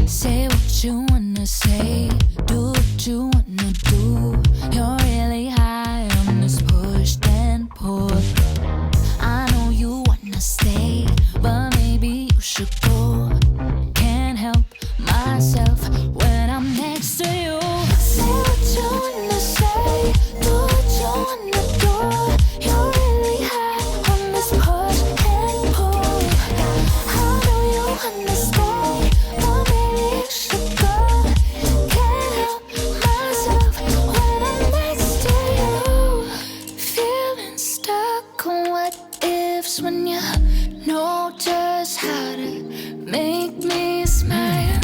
Say what you wanna say, do what you wanna do. You're really high on this push and pull. I know you wanna stay, but maybe you should go. Can't help myself when I'm next to you. Say what you wanna say, do what you wanna do. You're really high on this push and pull. I know you wanna stay, but maybe you should go. Can't help myself when I'm next to you. Feeling stuck on what ifs when you know just how to make me smile.